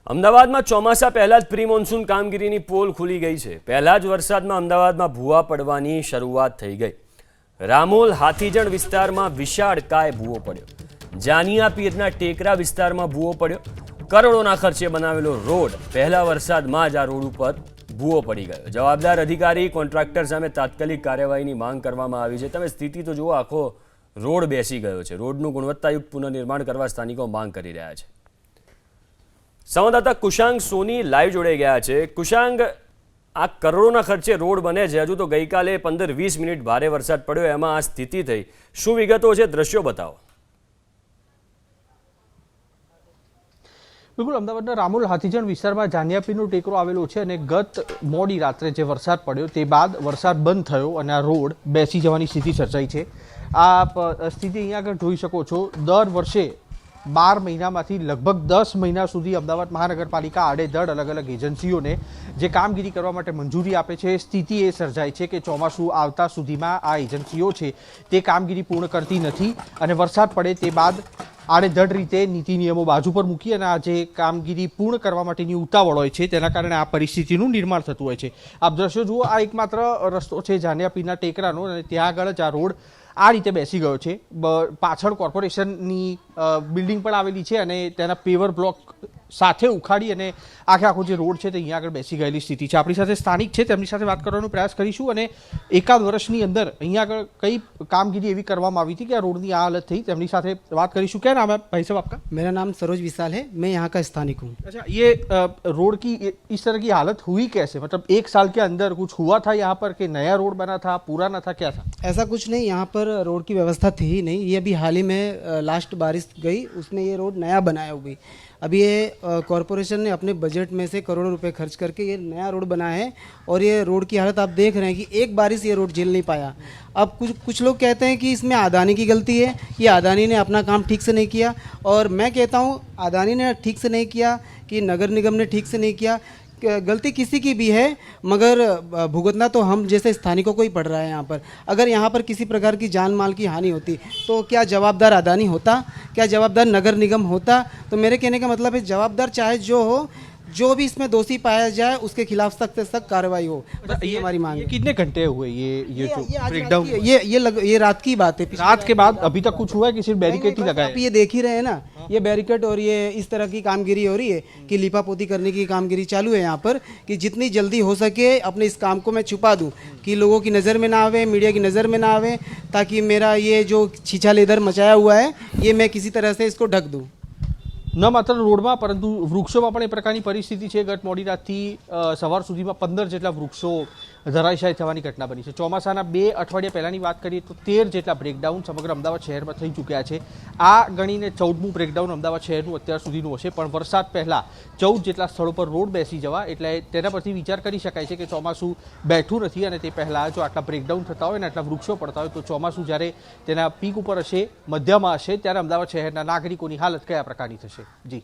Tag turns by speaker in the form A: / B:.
A: અમદાવાદમાં ચોમાસા પહેલા જ પ્રી મોન્સૂન કામગીરીની પોલ ખુલી ગઈ છે। પહેલા જ વરસાદમાં અમદાવાદમાં ભૂવા પડવાની શરૂઆત થઈ ગઈ। રામોલ હાથીજણ વિસ્તારમાં વિશાળકાય ભૂવો પડ્યો। જાનિયા પીરના ટેકરા વિસ્તારમાં ભૂવો પડ્યો। કરોડોના ખર્ચે બનાવેલો રોડ પહેલા વરસાદમાં જ આ રોડ ઉપર ભૂવો પડી ગયો। જવાબદાર અધિકારી કોન્ટ્રાક્ટર સામે તાત્કાલિક કાર્યવાહીની માંગ કરવામાં આવી છે। તમે સ્થિતિ તો જુઓ, આખો રોડ બેસી ગયો છે। રોડનું ગુણવત્તાયુક્ત પુનર્નિર્માણ કરવા સ્થાનિકો માંગ કરી રહ્યા છે। સંવાદદાતા કુશાંગ સોની લાઈવ જોડાઈ ગયા છે। કુશાંગ, આ કરોડોના ખર્ચે રોડ બને છે, હજુ તો ગઈકાલે 15-20 મિનિટ ભારે વરસાદ પડ્યો, એમાં આ સ્થિતિ થઈ। શું વિગતો છે, દ્રશ્યો બતાવો।
B: બિલકુલ, અમદાવાદના રામોલ હાથીજણ વિસ્તારમાં જાનિયાપીરનો ટેકરો આવેલો છે અને ગત મોડી રાત્રે જે વરસાદ પડ્યો તે બાદ વરસાદ બંધ થયો અને આ રોડ બેસી જવાની સ્થિતિ સર્જાઈ છે। આ સ્થિતિ અહીંયા આગળ જોઈ શકો છો। દર વર્ષે 12 મહિનામાંથી લગભગ 10 મહિના સુધી અમદાવાદ મહાનગરપાલિકા આડેધડ અલગ અલગ એજન્સીઓને જે કામગીરી કરવા માટે મંજૂરી આપે છે, સ્થિતિ એ સર્જાય છે કે ચોમાસું આવતા સુધીમાં આ એજન્સીઓ છે તે કામગીરી પૂર્ણ કરતી નથી અને વરસાદ પડે તે બાદ આડેધડ રીતે નીતિ નિયમો બાજુ પર મૂકી અને આ જે કામગીરી પૂર્ણ કરવા માટેની ઉતાવળ હોય છે તેના કારણે આ પરિસ્થિતિનું નિર્માણ થતું હોય છે। આપ દ્રશ્યો જુઓ, આ એકમાત્ર રસ્તો છે જાનિયાપીરના ટેકરાનો અને ત્યાં આગળ જ આ રોડ આ રીતે બેસી ગયો છે। પાછળ કોર્પોરેશનની બિલ્ડિંગ પણ આવેલી છે અને તેના પેવર બ્લોક સાથે ઉખાડી અને આખો જે રોડ છે તે અહીંયા આગળ બેસી ગયેલી સ્થિતિ છે। આપણી સાથે સ્થાનિક છે, તેમની સાથે વાત કરવાનો પ્રયાસ કરીશું અને એકાદ વર્ષની અંદર અહીંયા આગળ કઈ કામગીરી એવી કરવામાં આવી હતી કે આ રોડની આ હાલત થઈ, તેમની સાથે વાત કરીશું। क्या नाम है भाई साहब आपका?
C: मेरा नाम सरोज विशाल है, मैं यहाँ का स्थानिक हूँ।
B: अच्छा, ये रोड की इस तरह की हालत हुई कैसे? मतलब 1 साल के अंदर कुछ हुआ था यहाँ पर कि नया रोड बना था, पुराना था, क्या था?
C: ऐसा कुछ नहीं, यहाँ पर रोड की व्यवस्था थी ही नहीं। ये अभी हाल ही में लास्ट बारिश गई, उसमें ये रोड नया बनाया हुआ। अभी ये कॉरपोरेशन ने अपने बजट में से करोड़ों रुपए खर्च करके ये नया रोड बनाया है और ये रोड की हालत आप देख रहे हैं कि एक बारिश ये रोड झेल नहीं पाया। अब कुछ लोग कहते हैं कि इसमें अदानी की गलती है, कि अदानी ने अपना काम ठीक से नहीं किया, और मैं कहता हूँ अदानी ने ठीक से नहीं किया कि नगर निगम ने ठीक से नहीं किया। गलती किसी की भी है, मगर भुगतना तो हम जैसे स्थानिकों को ही पड़ रहा है। यहाँ पर अगर यहाँ पर किसी प्रकार की जान माल की हानि होती तो क्या जवाबदार अदानी होता, क्या जवाबदार नगर निगम होता? तो मेरे कहने का मतलब है जवाबदार चाहे जो हो, जो भी इसमें दोषी पाया जाए उसके खिलाफ सख्त से सख्त कार्रवाई हो, ये हमारी मांग है।
B: कितने घंटे हुए ये जो ब्रेकडाउन?
C: ये रात की बात है।
B: रात के बाद अभी तक कुछ हुआ है कि सिर्फ बैरिकेड ही लगा है?
C: आप ये देख ही रहे हैं ना, ये बैरिकेड और ये इस तरह की कामगिरी हो रही है कि लिपापोती करने की कामगिरी चालू है यहाँ पर, कि जितनी जल्दी हो सके अपने इस काम को मैं छुपा दूँ कि लोगों की नज़र में ना आवे, मीडिया की नज़र में ना आवे, ताकि मेरा ये जो छीछा लेदर मचाया हुआ है ये मैं किसी तरह से इसको ढक दूँ।
B: न मात्र रोडમાં પરંતુ વૃક્ષોમાં પણ એ પ્રકારની પરિસ્થિતિ છે। ગત મોડી રાતથી સવાર સુધીમાં 15 જેટલા વૃક્ષો ધરાશાયી થવાની ઘટના બની છે। ચોમાસાના 2 અઠવાડિયા પહેલાંની વાત કરીએ તો 13 જેટલા બ્રેકડાઉન સમગ્ર અમદાવાદ શહેરમાં થઈ ચૂક્યા છે। આ ગણીને 14મું બ્રેકડાઉન અમદાવાદ શહેરનું અત્યાર સુધીનું હશે। પણ વરસાદ પહેલાં 14 જેટલા સ્થળો પર રોડ બેસી જવા એટલે તેના પરથી વિચાર કરી શકાય છે કે ચોમાસું બેઠું નથી અને તે પહેલાં જો આટલા બ્રેકડાઉન થતા હોય અને આટલા વૃક્ષો પડતા હોય તો ચોમાસું જ્યારે તેના પીક ઉપર હશે, મધ્યમાં હશે, ત્યારે અમદાવાદ શહેરના નાગરિકોની હાલત કયા પ્રકારની થશે? જી।